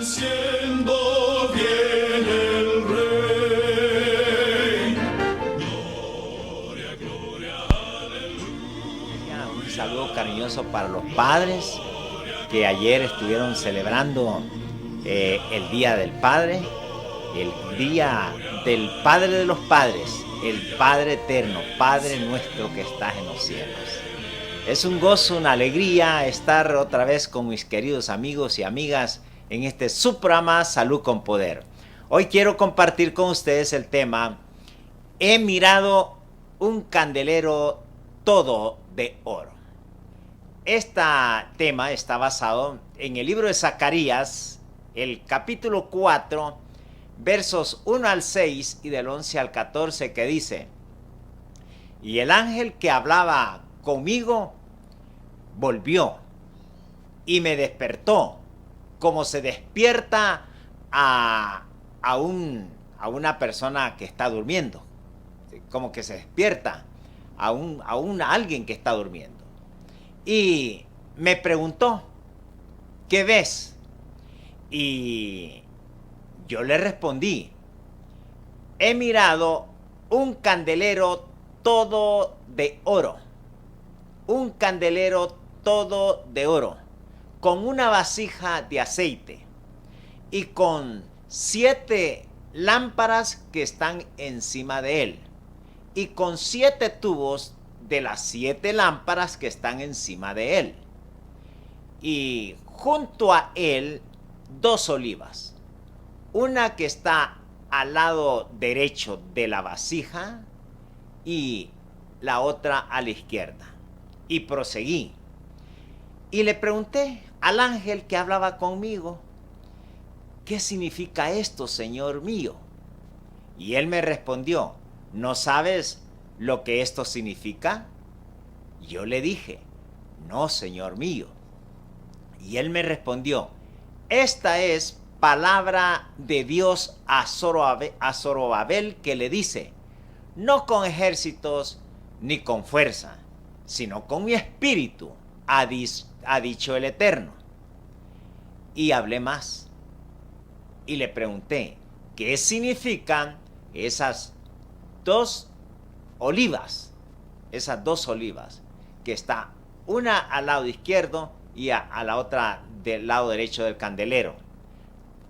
Siendo bien el Rey. Gloria, gloria, aleluya. Un saludo cariñoso para los padres que ayer estuvieron celebrando el Día del Padre, el Día del Padre de los Padres, el Padre Eterno, Padre nuestro que estás en los cielos. Es un gozo, una alegría estar otra vez con mis queridos amigos y amigas en este subprograma Salud con Poder. Hoy quiero compartir con ustedes el tema: he mirado un candelero todo de oro. Este tema está basado en el libro de Zacarías, el capítulo 4, versos 1 al 6 y del 11 al 14, que dice: y el ángel que hablaba conmigo volvió y me despertó, como se despierta a una persona que está durmiendo, como que se despierta a alguien que está durmiendo. Y me preguntó: ¿qué ves? Y yo le respondí: he mirado un candelero todo de oro. Un candelero todo de oro, con una vasija de aceite y con 7 lámparas que están encima de él, y con 7 tubos de las 7 lámparas que están encima de él, y junto a él 2 olivas, una que está al lado derecho de la vasija y la otra a la izquierda. Y proseguí y le pregunté al ángel que hablaba conmigo: ¿qué significa esto, Señor mío? Y él me respondió: ¿no sabes lo que esto significa? Yo le dije: no, Señor mío. Y él me respondió: esta es palabra de Dios a Zorobabel, que le dice: no con ejércitos ni con fuerza, sino con mi espíritu, ha dicho el Eterno. Y hablé más y le pregunté: ¿qué significan esas 2 olivas? Esas 2 olivas, que está una al lado izquierdo y a la otra del lado derecho del candelero.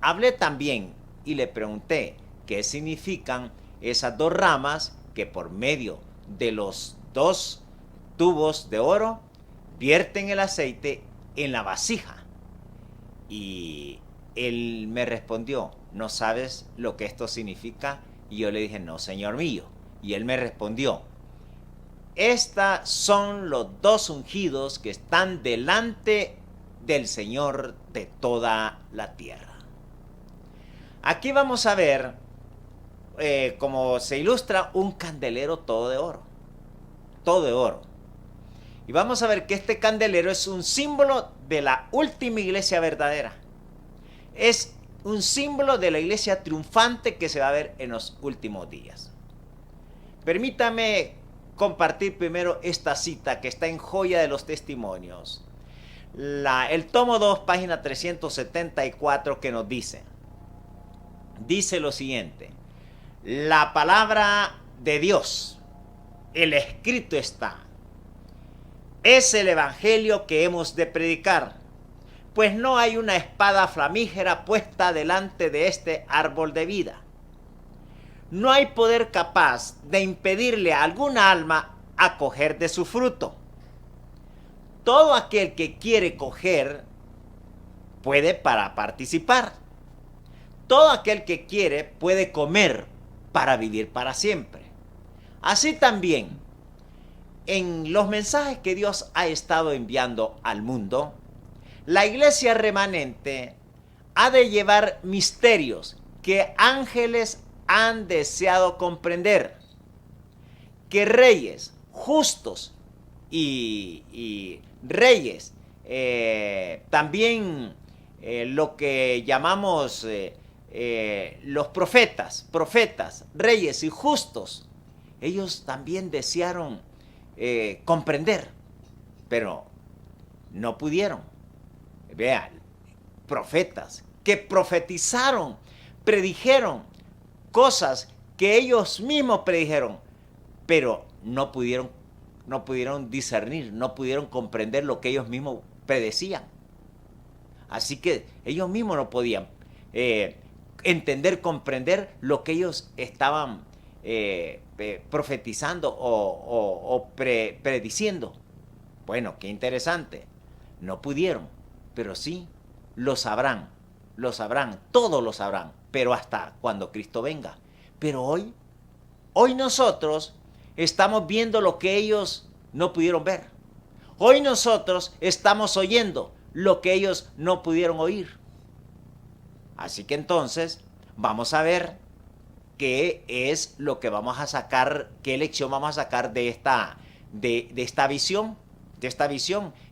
Hablé también y le pregunté: ¿qué significan esas 2 ramas que por medio de los 2 tubos de oro vierten el aceite en la vasija? Y él me respondió: ¿no sabes lo que esto significa? Y yo le dije: no, Señor mío. Y él me respondió: estas son los 2 ungidos que están delante del Señor de toda la tierra. Aquí vamos a ver cómo se ilustra un candelero todo de oro. Todo de oro. Y vamos a ver que este candelero es un símbolo de la última iglesia verdadera. Es un símbolo de la iglesia triunfante que se va a ver en los últimos días. Permítame compartir primero esta cita que está en Joya de los Testimonios. El tomo 2, página 374, que nos dice lo siguiente: la palabra de Dios, el escrito está, es el evangelio que hemos de predicar, pues no hay una espada flamígera puesta delante de este árbol de vida. No hay poder capaz de impedirle a alguna alma a coger de su fruto. Todo aquel que quiere coger puede para participar. Todo aquel que quiere puede comer para vivir para siempre. Así también, en los mensajes que Dios ha estado enviando al mundo, la iglesia remanente ha de llevar misterios que ángeles han deseado comprender, que reyes justos y reyes, también lo que llamamos los profetas, reyes y justos, ellos también desearon comprender, pero no pudieron. Vean, profetas que profetizaron, predijeron cosas que ellos mismos predijeron, pero no pudieron discernir, no pudieron comprender lo que ellos mismos predecían. Así que ellos mismos no podían entender, comprender lo que ellos estaban profetizando o prediciendo. Bueno, qué interesante. No pudieron, pero sí lo sabrán, todos lo sabrán, pero hasta cuando Cristo venga. Pero hoy nosotros estamos viendo lo que ellos no pudieron ver. Hoy nosotros estamos oyendo lo que ellos no pudieron oír. Así que entonces vamos a ver qué es lo que vamos a sacar, qué lección vamos a sacar de esta visión,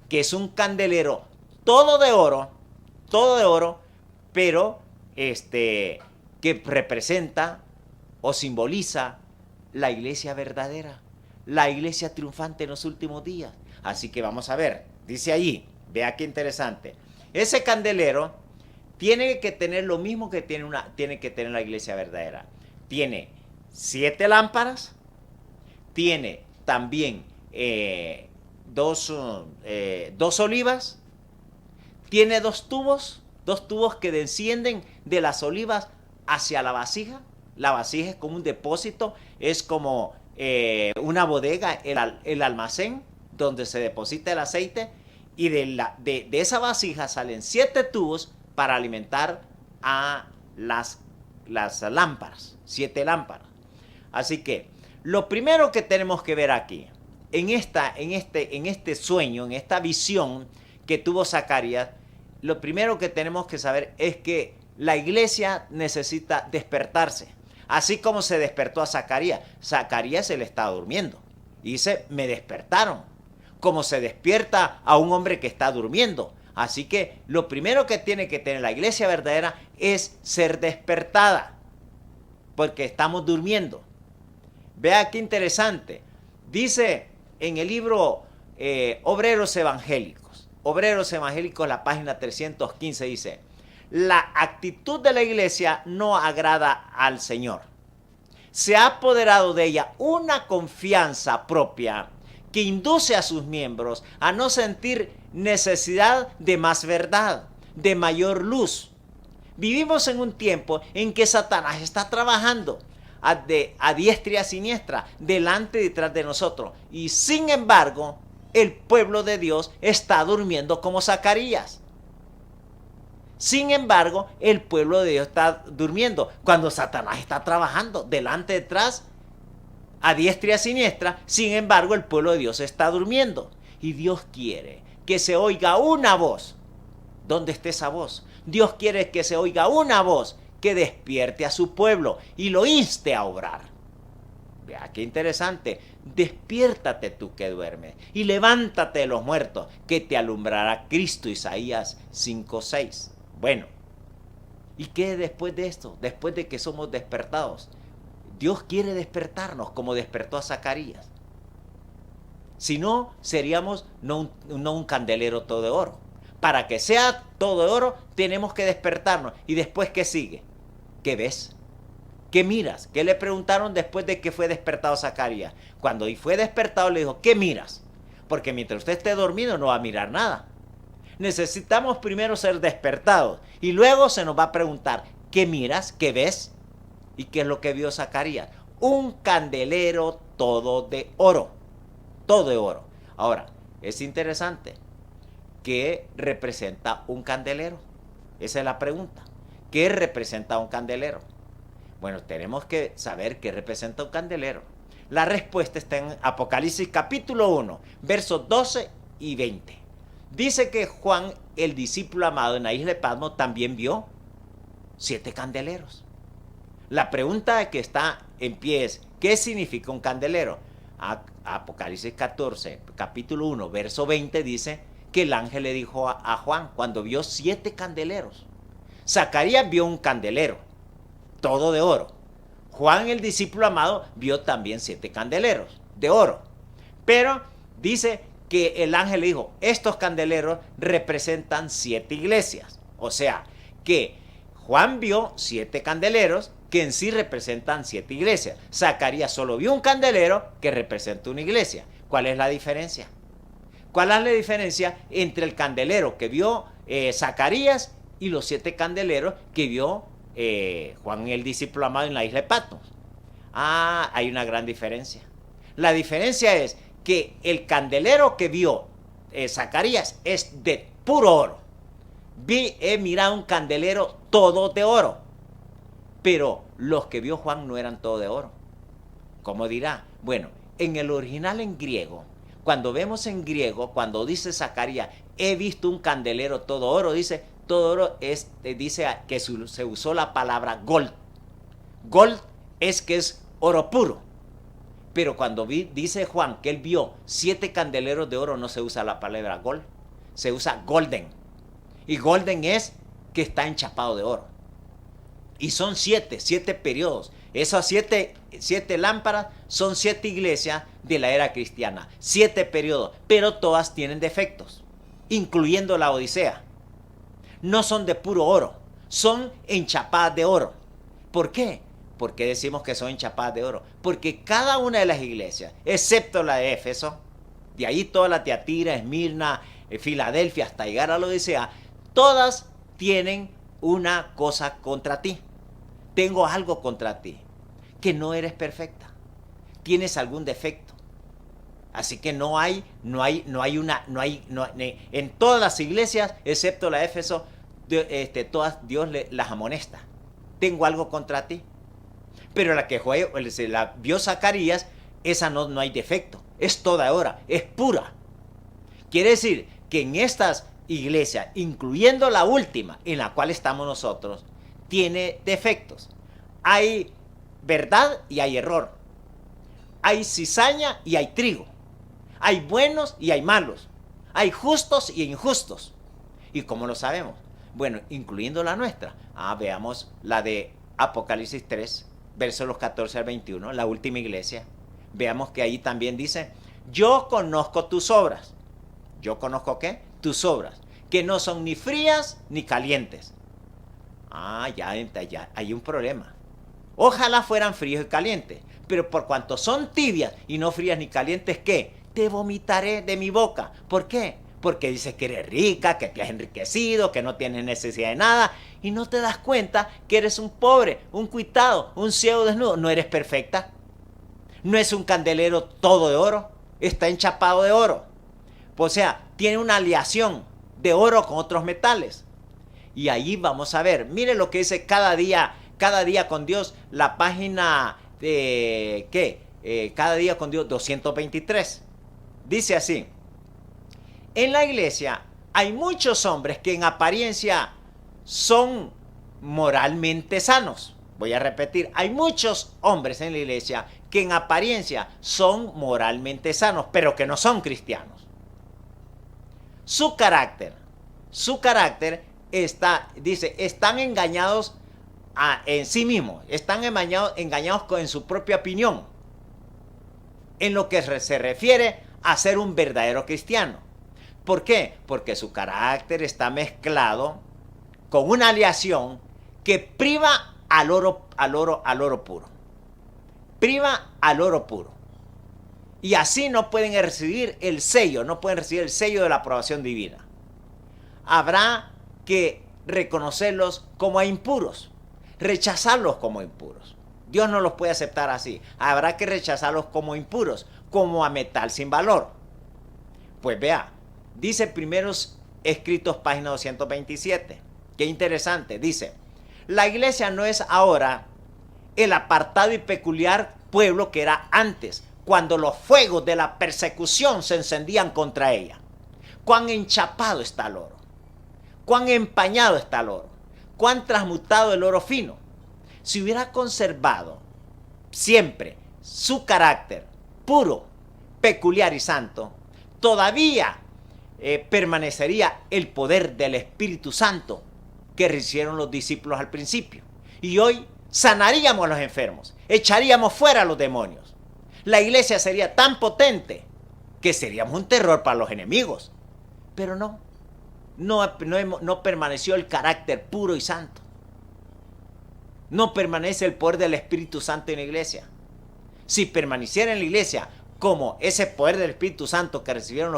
que es un candelero todo de oro, pero que representa o simboliza la iglesia verdadera, la iglesia triunfante en los últimos días. Así que vamos a ver, dice allí, vea qué interesante. Ese candelero tiene que tener lo mismo que tiene que tener la iglesia verdadera. Tiene 7 lámparas, tiene también 2 olivas, tiene 2 tubos que descienden de las olivas hacia la vasija. La vasija es como un depósito, es como una bodega, el almacén donde se deposita el aceite, y de esa vasija salen 7 tubos para alimentar a las lámparas, 7 lámparas. Así que lo primero que tenemos que ver aquí, en este sueño, en esta visión que tuvo Zacarías, lo primero que tenemos que saber es que la iglesia necesita despertarse. Así como se despertó a Zacarías. Zacarías él estaba durmiendo. Y dice, me despertaron. Como se despierta a un hombre que está durmiendo. Así que lo primero que tiene que tener la iglesia verdadera es ser despertada. Porque estamos durmiendo. Vea qué interesante. Dice en el libro Obreros Evangélicos, la página 315 dice: la actitud de la iglesia no agrada al Señor. Se ha apoderado de ella una confianza propia que induce a sus miembros a no sentir necesidad de más verdad, de mayor luz. Vivimos en un tiempo en que Satanás está trabajando a diestra y a siniestra, delante y detrás de nosotros. Y sin embargo, el pueblo de Dios está durmiendo como Zacarías. Sin embargo, el pueblo de Dios está durmiendo cuando Satanás está trabajando delante, detrás, a diestra y a siniestra. Sin embargo, el pueblo de Dios está durmiendo. Y Dios quiere que se oiga una voz. ¿Dónde está esa voz? Dios quiere que se oiga una voz que despierte a su pueblo y lo inste a obrar. Vea qué interesante. Despiértate tú que duermes y levántate de los muertos, que te alumbrará Cristo. Isaías 5:6. Bueno, ¿y qué después de esto? Después de que somos despertados, Dios quiere despertarnos como despertó a Zacarías. Si no, seríamos no un candelero todo de oro. Para que sea todo de oro, tenemos que despertarnos. ¿Y después qué sigue? ¿Qué ves? ¿Qué miras? ¿Qué le preguntaron después de que fue despertado Zacarías? Cuando fue despertado le dijo, ¿qué miras? Porque mientras usted esté dormido no va a mirar nada. Necesitamos primero ser despertados y luego se nos va a preguntar, ¿qué miras? ¿Qué ves? ¿Y qué es lo que vio Zacarías? Un candelero todo de oro. Todo de oro. Ahora, es interesante. ¿Qué representa un candelero? Esa es la pregunta. ¿Qué representa un candelero? Bueno, tenemos que saber qué representa un candelero. La respuesta está en Apocalipsis capítulo 1, versos 12 y 20. Dice que Juan, el discípulo amado en la isla de Patmos, también vio 7 candeleros. La pregunta que está en pie es, ¿qué significa un candelero? Apocalipsis 14, capítulo 1, verso 20 dice que el ángel le dijo a Juan cuando vio 7 candeleros. Zacarías vio un candelero, todo de oro. Juan, el discípulo amado, vio también 7 candeleros de oro. Pero dice que el ángel le dijo, estos candeleros representan 7 iglesias. O sea, que Juan vio 7 candeleros que en sí representan 7 iglesias. Zacarías solo vio un candelero que representa una iglesia. ¿Cuál es la diferencia? ¿Cuál es la diferencia entre el candelero que vio Zacarías y los 7 candeleros que vio Juan el discípulo amado en la isla de Patmos? Hay una gran diferencia. La diferencia es que el candelero que vio Zacarías es de puro oro. He mirado un candelero todo de oro, pero los que vio Juan no eran todo de oro. ¿Cómo dirá? Bueno, en el original en griego, cuando vemos en griego, cuando dice Zacarías, he visto un candelero todo oro, dice todo oro, dice que se usó la palabra gold. Gold es que es oro puro. Pero cuando dice Juan que él vio 7 candeleros de oro, no se usa la palabra gold, se usa golden. Y golden es que está enchapado de oro. Y son 7 periodos. Esas 7 lámparas son 7 iglesias de la era cristiana. 7 periodos, pero todas tienen defectos, incluyendo la Odisea. No son de puro oro, son enchapadas de oro. ¿Por qué? ¿Por qué decimos que son enchapadas de oro? Porque cada una de las iglesias, excepto la de Éfeso, de ahí toda la Tiatira, Esmirna, Filadelfia, hasta llegar a la Odisea, todas tienen una cosa contra ti. Tengo algo contra ti, que no eres perfecta. Tienes algún defecto. Así que en todas las iglesias, excepto la de Éfeso, todas Dios las amonesta. Tengo algo contra ti. Pero la que la vio Zacarías, esa no hay defecto. Es toda hora, es pura. Quiere decir que en estas iglesias, incluyendo la última en la cual estamos nosotros, tiene defectos. Hay verdad y hay error. Hay cizaña y hay trigo. Hay buenos y hay malos. Hay justos y injustos. ¿Y cómo lo sabemos? Bueno, incluyendo la nuestra. Veamos la de Apocalipsis 3, versos los 14 al 21, la última iglesia. Veamos que ahí también dice, yo conozco tus obras. ¿Yo conozco qué? Tus obras, que no son ni frías ni calientes. Ya hay un problema. Ojalá fueran fríos y calientes, pero por cuanto son tibias y no frías ni calientes, ¿qué? Te vomitaré de mi boca. ¿Por qué? Porque dices que eres rica, que te has enriquecido, que no tienes necesidad de nada, y no te das cuenta que eres un pobre, un cuitado, un ciego desnudo. No eres perfecta. No es un candelero todo de oro, está enchapado de oro. O sea, tiene una aleación de oro con otros metales. Y ahí vamos a ver, mire lo que dice cada día con Dios, la página de, cada día con Dios 223. Dice así, en la iglesia hay muchos hombres que en apariencia son moralmente sanos. Voy a repetir, hay muchos hombres en la iglesia que en apariencia son moralmente sanos, pero que no son cristianos. Su carácter están engañados en sí mismos, están engañados en su propia opinión, en lo que se refiere a ser un verdadero cristiano. ¿Por qué? Porque su carácter está mezclado con una aleación que priva al oro puro. Priva al oro puro. Y así no pueden recibir el sello, de la aprobación divina. Habrá que reconocerlos como impuros, rechazarlos como impuros. Dios no los puede aceptar así. Habrá que rechazarlos como impuros, como a metal sin valor. Pues vea, dice Primeros Escritos, página 227. Qué interesante. Dice, la iglesia no es ahora el apartado y peculiar pueblo que era antes, cuando los fuegos de la persecución se encendían contra ella. Cuán enchapado está el oro. Cuán empañado está el oro. Cuán transmutado el oro fino. Si hubiera conservado siempre su carácter puro, peculiar y santo, todavía permanecería el poder del Espíritu Santo que recibieron los discípulos al principio. Y hoy sanaríamos a los enfermos, echaríamos fuera a los demonios. La iglesia sería tan potente que seríamos un terror para los enemigos. Pero no, no permaneció el carácter puro y santo. No permanece el poder del Espíritu Santo en la iglesia. Si permaneciera en la iglesia como ese poder del Espíritu Santo que recibieron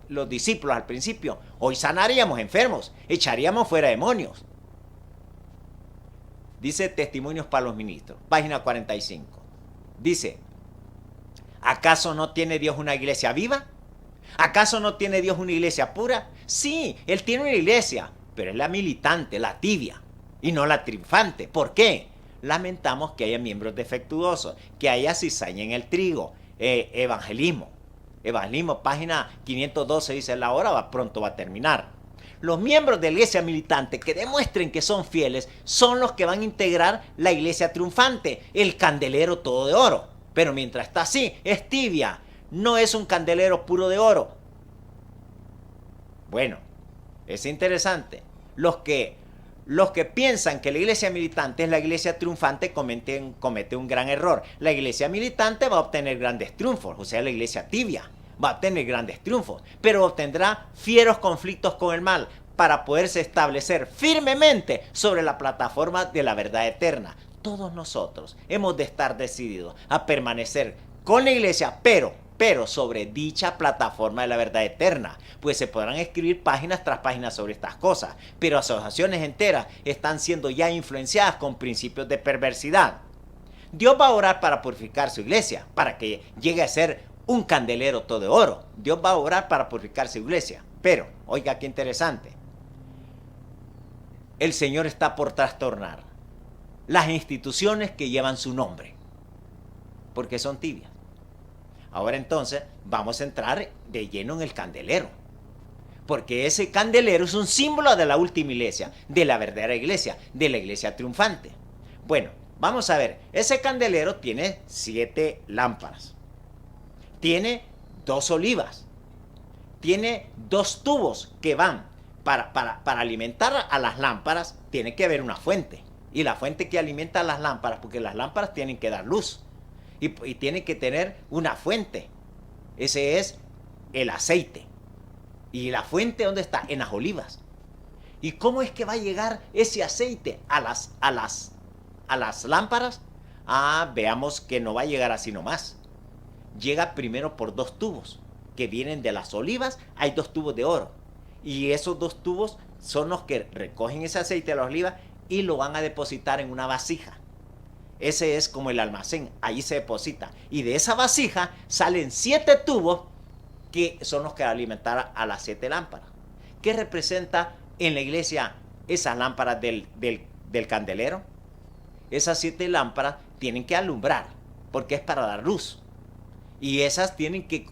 los discípulos al principio, hoy sanaríamos enfermos, echaríamos fuera demonios. Dice Testimonios para los Ministros, página 45. Dice, ¿acaso no tiene Dios una iglesia viva? ¿Acaso no tiene Dios una iglesia pura? Sí, Él tiene una iglesia, pero es la militante, la tibia, y no la triunfante. ¿Por qué? Lamentamos que haya miembros defectuosos, que haya cizaña en el trigo. Evangelismo, página 512 dice, la hora pronto va a terminar. Los miembros de la iglesia militante que demuestren que son fieles son los que van a integrar la iglesia triunfante, el candelero todo de oro. Pero mientras está así, es tibia, no es un candelero puro de oro. Bueno, es interesante. Los que piensan que la iglesia militante es la iglesia triunfante cometen un gran error. La iglesia militante va a obtener grandes triunfos, o sea, la iglesia tibia va a obtener grandes triunfos, pero obtendrá fieros conflictos con el mal para poderse establecer firmemente sobre la plataforma de la verdad eterna. Todos nosotros hemos de estar decididos a permanecer con la iglesia, pero sobre dicha plataforma de la verdad eterna, pues se podrán escribir páginas tras páginas sobre estas cosas, pero asociaciones enteras están siendo ya influenciadas con principios de perversidad. Dios va a orar para purificar su iglesia, para que llegue a ser un candelero todo de oro. Dios va a orar para purificar su iglesia, pero, oiga qué interesante, el Señor está por trastornar las instituciones que llevan su nombre, porque son tibias. Ahora entonces vamos a entrar de lleno en el candelero, porque ese candelero es un símbolo de la última iglesia, de la verdadera iglesia, de la iglesia triunfante. Bueno, vamos a ver, ese candelero tiene 7 lámparas, tiene 2 olivas, tiene 2 tubos que van para alimentar a las lámparas. Tiene que haber una fuente, y la fuente que alimenta a las lámparas, porque las lámparas tienen que dar luz. Y tiene que tener una fuente. Ese es el aceite. ¿Y la fuente dónde está? En las olivas. ¿Y cómo es que va a llegar ese aceite a las lámparas? Veamos que no va a llegar así nomás. Llega primero por 2 tubos que vienen de las olivas. Hay 2 tubos de oro. Y esos 2 tubos son los que recogen ese aceite de las olivas y lo van a depositar en una vasija. Ese es como el almacén, ahí se deposita. Y de esa vasija salen 7 tubos que son los que alimentan a las 7 lámparas. ¿Qué representa en la iglesia esas lámparas del candelero? Esas 7 lámparas tienen que alumbrar, porque es para dar luz. Y esas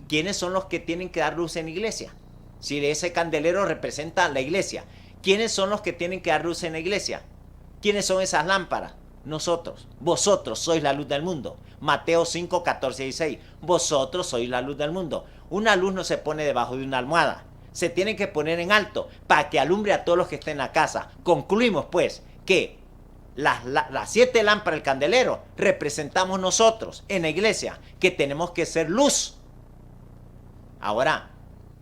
¿quiénes son los que tienen que dar luz en la iglesia? Si ese candelero representa la iglesia, ¿quiénes son los que tienen que dar luz en la iglesia? ¿Quiénes son esas lámparas? Nosotros. Vosotros sois la luz del mundo. Mateo 5, 14 y 16. Vosotros sois la luz del mundo. Una luz no se pone debajo de una almohada. Se tiene que poner en alto para que alumbre a todos los que estén en la casa. Concluimos pues que las 7 lámparas del candelero representamos nosotros en la iglesia, que tenemos que ser luz. Ahora,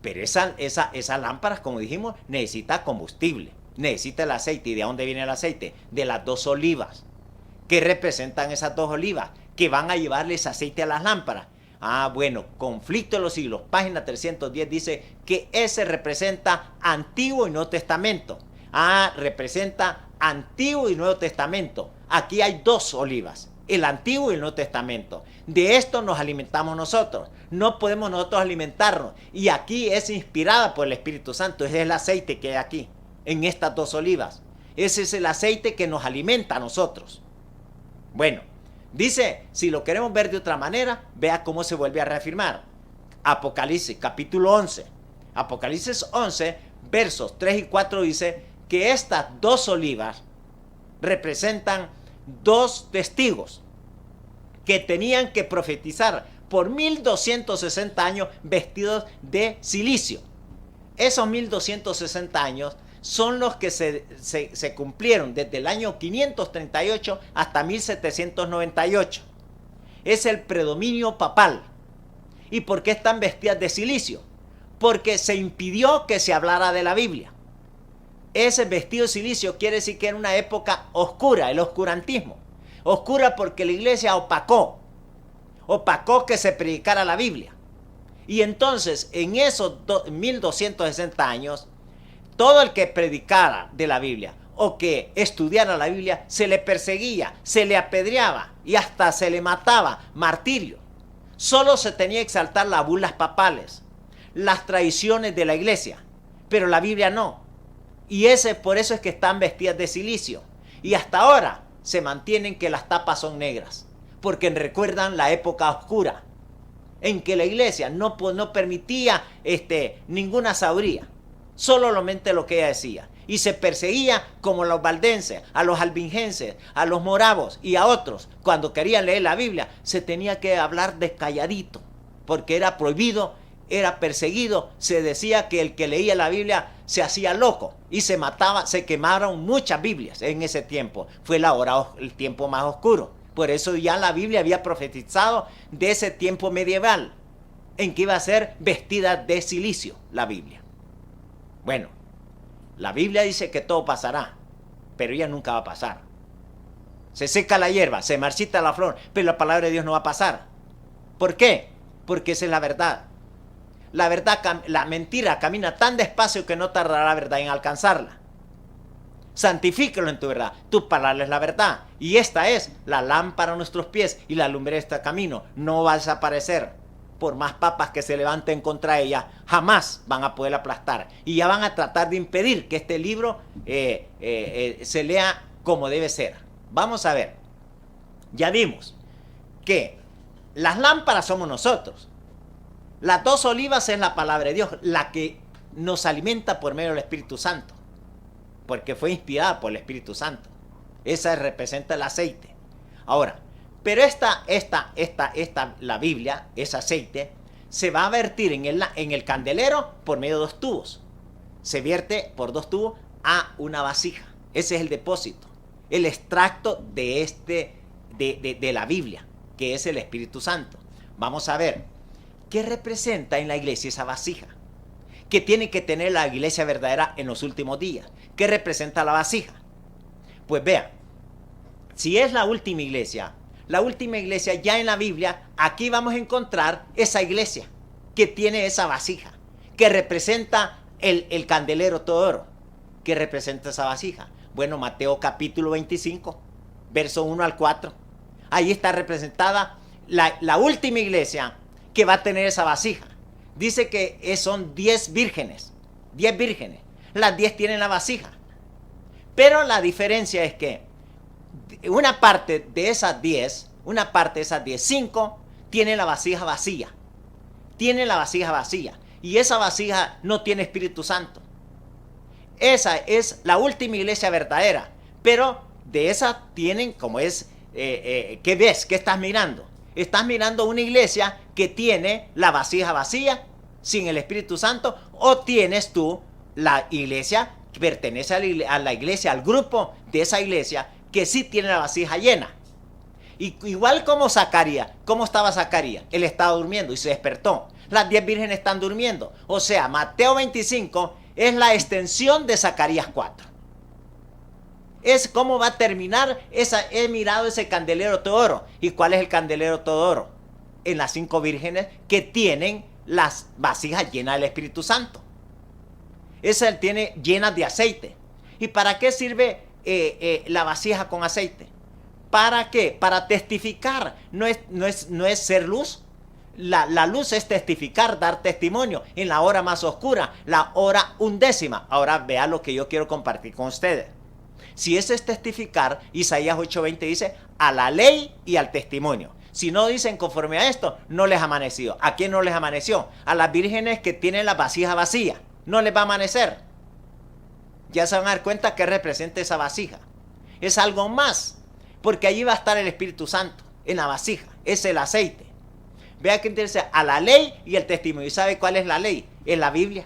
pero esas lámparas, como dijimos, necesita combustible, necesita el aceite. ¿Y de dónde viene el aceite? De las 2 olivas. ¿Qué representan esas 2 olivas? Que van a llevarles aceite a las lámparas. Bueno, Conflicto de los Siglos, página 310, dice que ese representa Antiguo y Nuevo Testamento. Representa Antiguo y Nuevo Testamento. Aquí hay 2 olivas, el Antiguo y el Nuevo Testamento. De esto nos alimentamos nosotros. No podemos nosotros alimentarnos. Y aquí es inspirada por el Espíritu Santo. Ese es el aceite que hay aquí, en estas 2 olivas. Ese es el aceite que nos alimenta a nosotros. Bueno, dice, si lo queremos ver de otra manera, vea cómo se vuelve a reafirmar. Apocalipsis, capítulo 11. Apocalipsis 11, versos 3 y 4 dice que estas 2 olivas representan 2 testigos que tenían que profetizar por 1260 años vestidos de silicio. Esos 1260 años son los que se cumplieron desde el año 538 hasta 1798. Es el predominio papal. ¿Y por qué están vestidas de silicio? Porque se impidió que se hablara de la Biblia. ese vestido de silicio quiere decir que era una época oscura, el oscurantismo. Oscura porque la iglesia opacó que se predicara la Biblia. Y entonces, en esos 1260 años, todo el que predicara de la Biblia o que estudiara la Biblia, se le perseguía, se le apedreaba y hasta se le mataba, martirio. Solo se tenía que exaltar las burlas papales, las tradiciones de la iglesia, pero la Biblia no. Y por eso es que están vestidas de silicio. Y hasta ahora se mantienen que las tapas son negras, porque recuerdan la época oscura, en que la iglesia no permitía ninguna sabiduría, solamente lo que ella decía. Y se perseguía como a los valdenses, a los albingenses, a los moravos y a otros. Cuando querían leer la Biblia, se tenía que hablar descalladito, porque era prohibido, era perseguido. Se decía que el que leía la Biblia se hacía loco y se mataba, se quemaron muchas Biblias en ese tiempo. Fue el tiempo más oscuro. Por eso ya la Biblia había profetizado de ese tiempo medieval, en que iba a ser vestida de silicio la Biblia. Bueno, la Biblia dice que todo pasará, pero ella nunca va a pasar. Se seca la hierba, se marchita la flor, pero la palabra de Dios no va a pasar. ¿Por qué? Porque esa es la verdad. La mentira camina tan despacio que no tardará la verdad en alcanzarla. Santifícalo en tu verdad. Tu palabra es la verdad. Y esta es la lámpara a nuestros pies y la lumbre de este camino. No va a desaparecer. Por más papas que se levanten contra ella, jamás van a poder aplastar. Y ya van a tratar de impedir que este libro se lea como debe ser. Vamos a ver. Ya vimos que las lámparas somos nosotros. Las 2 olivas es la palabra de Dios, la que nos alimenta por medio del Espíritu Santo, porque fue inspirada por el Espíritu Santo. Esa representa el aceite. Ahora, pero la Biblia, ese aceite, se va a vertir en el candelero por medio de 2 tubos. Se vierte por 2 tubos a una vasija. Ese es el depósito, el extracto de la Biblia, que es el Espíritu Santo. Vamos a ver, ¿qué representa en la iglesia esa vasija? ¿Qué tiene que tener la iglesia verdadera en los últimos días? ¿Qué representa la vasija? Pues vean, si es la última iglesia ya en la Biblia, aquí vamos a encontrar esa iglesia que tiene esa vasija, que representa el candelero todo oro. ¿Qué representa esa vasija? Bueno, Mateo capítulo 25, verso 1 al 4. Ahí está representada la última iglesia que va a tener esa vasija. Dice que son 10 vírgenes. 10 vírgenes. Las 10 tienen la vasija. Pero la diferencia es que una parte de esas 10, 5 tiene la vasija vacía. Tiene la vasija vacía. Y esa vasija no tiene Espíritu Santo. Esa es la última iglesia verdadera. Pero de esa tienen, como es, ¿qué ves? ¿Qué estás mirando? Estás mirando una iglesia que tiene la vasija vacía, sin el Espíritu Santo, o tienes tú la iglesia que pertenece a la iglesia, al grupo de esa iglesia, que sí tiene la vasija llena. Y igual como Zacarías, ¿cómo estaba Zacarías? Él estaba durmiendo y se despertó. Las 10 vírgenes están durmiendo. O sea, Mateo 25 es la extensión de Zacarías 4. Es cómo va a terminar he mirado ese candelero todo oro. ¿Y cuál es el candelero todo oro? En las 5 vírgenes que tienen las vasijas llenas del Espíritu Santo. Esa tiene llenas de aceite. ¿Y para qué sirve la vasija con aceite? ¿Para qué? Para testificar. No es ser luz. La luz es testificar, dar testimonio en la hora más oscura, la hora 1/10. Ahora vea lo que yo quiero compartir con ustedes. Si eso es testificar, Isaías 8:20 dice, a la ley y al testimonio. Si no dicen conforme a esto, no les ha amanecido. ¿A quién no les amaneció? A las vírgenes que tienen la vasija vacía. No les va a amanecer. Ya se van a dar cuenta que representa esa vasija. Es algo más, porque allí va a estar el Espíritu Santo, en la vasija. Es el aceite. Vea que dice a la ley y el testimonio. ¿Y sabe cuál es la ley? Es la Biblia.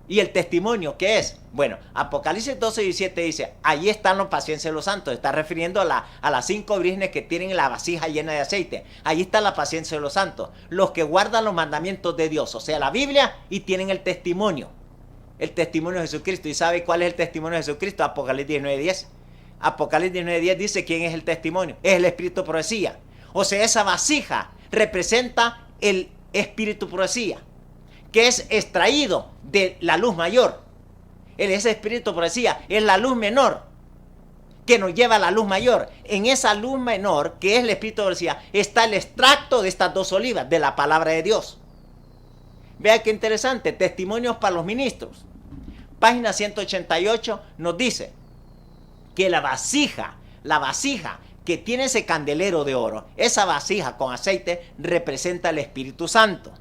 ¿Y el testimonio qué es? Bueno, Apocalipsis 12:17 dice, allí están los paciencia de los santos. Está refiriendo a las 5 vírgenes que tienen la vasija llena de aceite. Allí está la paciencia de los santos. Los que guardan los mandamientos de Dios, o sea, la Biblia, y tienen el testimonio el testimonio de Jesucristo. ¿Y sabe cuál es el testimonio de Jesucristo? Apocalipsis 19:10. Apocalipsis 9:10 dice quién es el testimonio. Es el espíritu de profecía. O sea, esa vasija representa el espíritu de profecía, que es extraído de la luz mayor. Ese espíritu de profecía es la luz menor que nos lleva a la luz mayor. En esa luz menor, que es el espíritu de profecía, está el extracto de estas dos olivas, de la palabra de Dios. Vea qué interesante, testimonios para los ministros. Página 188 nos dice que la vasija que tiene ese candelero de oro, esa vasija con aceite representa el Espíritu Santo.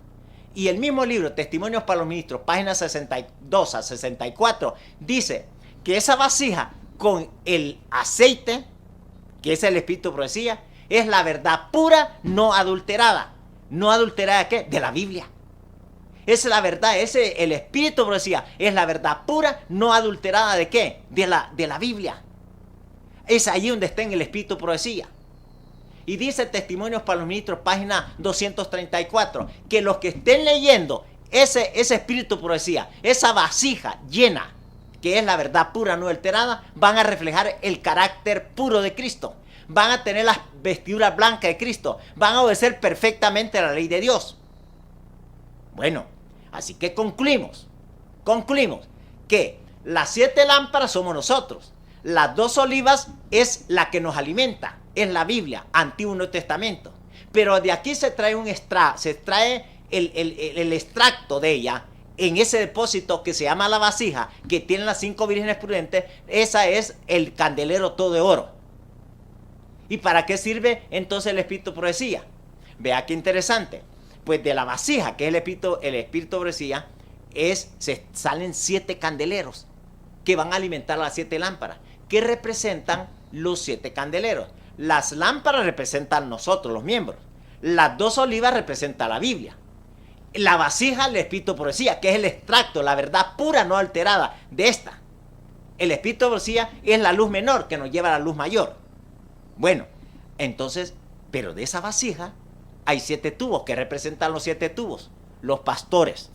Y el mismo libro, Testimonios para los Ministros, páginas 62 a 64, dice que esa vasija con el aceite, que es el Espíritu de profecía, es la verdad pura, no adulterada. ¿No adulterada de qué? De la Biblia. Es la verdad, el Espíritu de profecía es la verdad pura, no adulterada ¿de qué? De la Biblia. Es allí donde está en el Espíritu de profecía. Y dice Testimonios para los Ministros, página 234, que los que estén leyendo ese Espíritu de profecía, esa vasija llena, que es la verdad pura, no alterada, van a reflejar el carácter puro de Cristo. Van a tener las vestiduras blancas de Cristo. Van a obedecer perfectamente a la ley de Dios. Bueno, así que concluimos que las 7 lámparas somos nosotros. Las 2 olivas es la que nos alimenta, es la Biblia, Antiguo y Nuevo Testamento. Pero de aquí se trae el extracto de ella en ese depósito que se llama la vasija, que tiene las 5 vírgenes prudentes. Esa es el candelero todo de oro. ¿Y para qué sirve entonces el Espíritu de profecía? Vea qué interesante. Pues de la vasija, que es el Espíritu de profecía, salen 7 candeleros que van a alimentar las 7 lámparas, que representan los 7 candeleros. Las lámparas representan nosotros, los miembros. Las 2 olivas representan la Biblia. La vasija, el Espíritu de profecía, que es el extracto, la verdad pura, no alterada de esta. El Espíritu de profecía es la luz menor que nos lleva a la luz mayor. Bueno, entonces, pero de esa vasija hay 7 tubos que representan los 7 tubos, los pastores.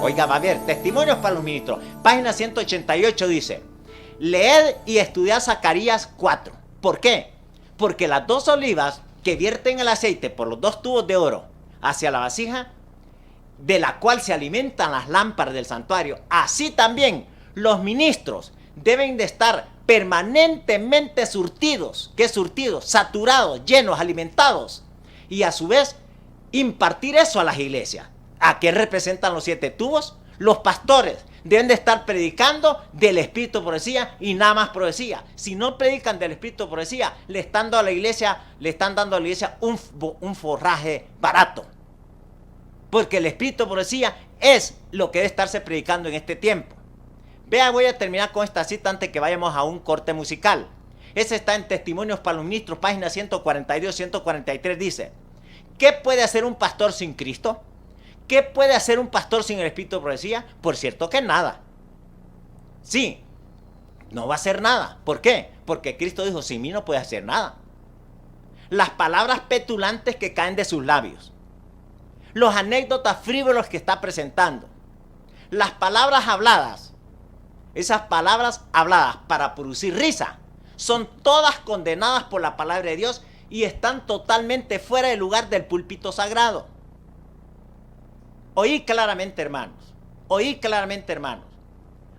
Oiga, va a ver, Testimonios para los Ministros, página 188 dice: leed y estudiad Zacarías 4. ¿Por qué? Porque las 2 olivas que vierten el aceite por los 2 tubos de oro hacia la vasija, de la cual se alimentan las lámparas del santuario, así también los ministros deben de estar permanentemente surtidos. ¿Qué surtidos? Saturados, llenos, alimentados. Y a su vez impartir eso a las iglesias. ¿A qué representan los 7 tubos? Los pastores deben de estar predicando del Espíritu de profecía y nada más profecía. Si no predican del Espíritu de profecía, le están dando a la iglesia un forraje barato. Porque el Espíritu de profecía es lo que debe estarse predicando en este tiempo. Vea, voy a terminar con esta cita antes que vayamos a un corte musical. Ese está en Testimonios para los Ministros, página 142, 143, dice: ¿qué puede hacer un pastor sin Cristo? ¿Qué puede hacer un pastor sin el Espíritu de profecía? Por cierto que nada. Sí, no va a hacer nada. ¿Por qué? Porque Cristo dijo: sin mí no puede hacer nada. Las palabras petulantes que caen de sus labios, los anécdotas frívolos que está presentando, las palabras habladas, esas palabras habladas para producir risa, son todas condenadas por la palabra de Dios y están totalmente fuera del lugar del púlpito sagrado. Oí claramente, hermanos.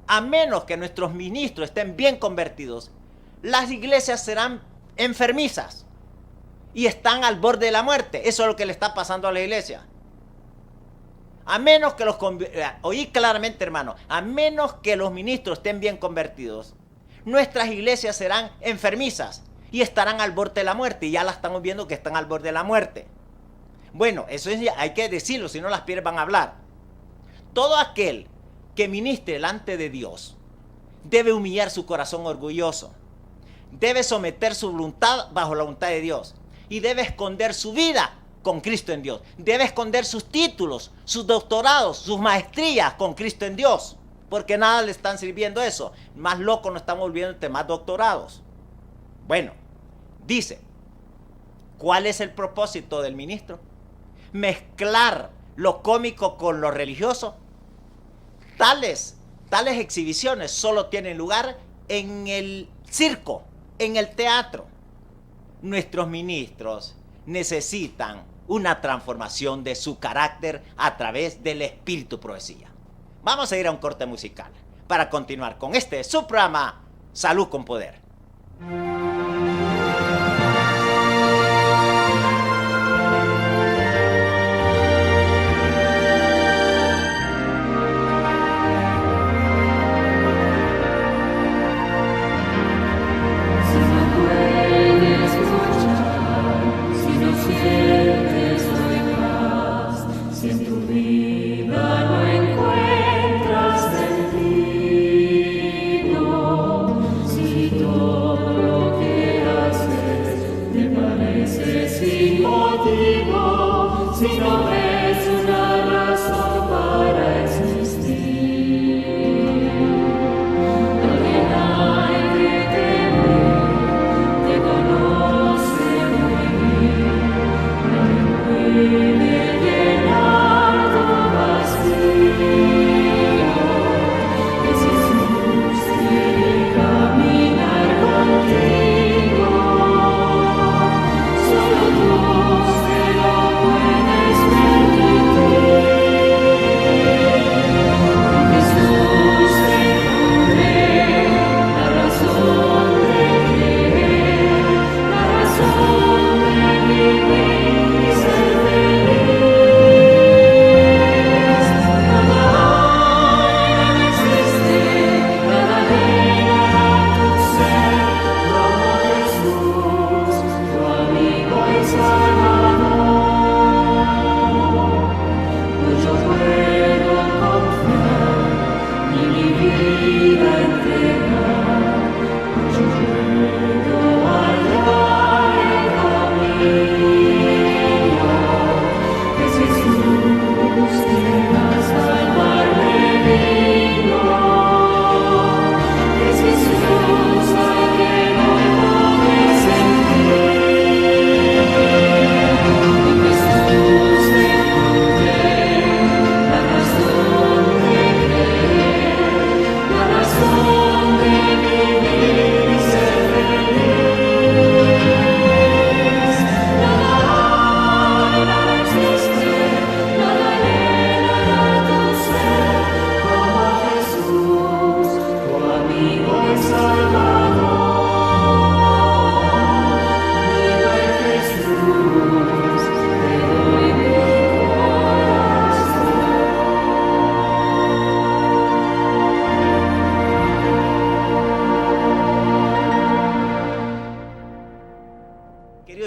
A menos que nuestros ministros estén bien convertidos, las iglesias serán enfermizas y están al borde de la muerte. Eso es lo que le está pasando a la iglesia. A menos que oí claramente, hermano, a menos que los ministros estén bien convertidos, nuestras iglesias serán enfermizas y estarán al borde de la muerte. Y ya la estamos viendo que están al borde de la muerte. Bueno, eso hay que decirlo, si no las piedras van a hablar. Todo aquel que ministre delante de Dios debe humillar su corazón orgulloso, debe someter su voluntad bajo la voluntad de Dios y debe esconder su vida con Cristo en Dios. Debe esconder sus títulos, sus doctorados, sus maestrías con Cristo en Dios, porque nada le están sirviendo eso. Más locos nos estamos volviendo entre más doctorados. Bueno, dice, ¿cuál es el propósito del ministro? Mezclar lo cómico con lo religioso. Tales Tales exhibiciones solo tienen lugar en el circo, en el teatro. Nuestros ministros necesitan una transformación de su carácter a través del espíritu profecía. Vamos a ir a un corte musical para continuar con este su programa Salud con Poder.